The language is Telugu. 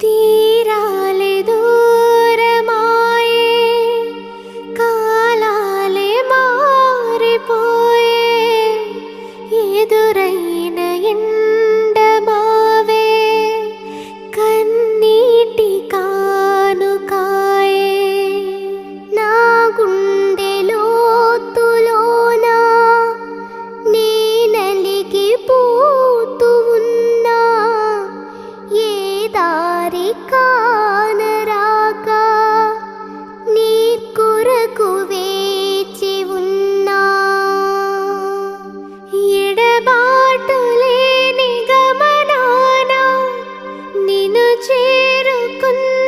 తీరాలే దూరమాయే, కాలాలే మారిపోయే, ఎదురైన ఎండమావే కన్నీటి కానుకాయే. నా గుండె లోతులోన నీ నలిగిపోతూ ఉన్నా, ఏ దారి కానరాక నీ కొరకు వేచి ఉన్నా. ఎడబాటు లేని గమనాన నిన్ను చేరుకున్న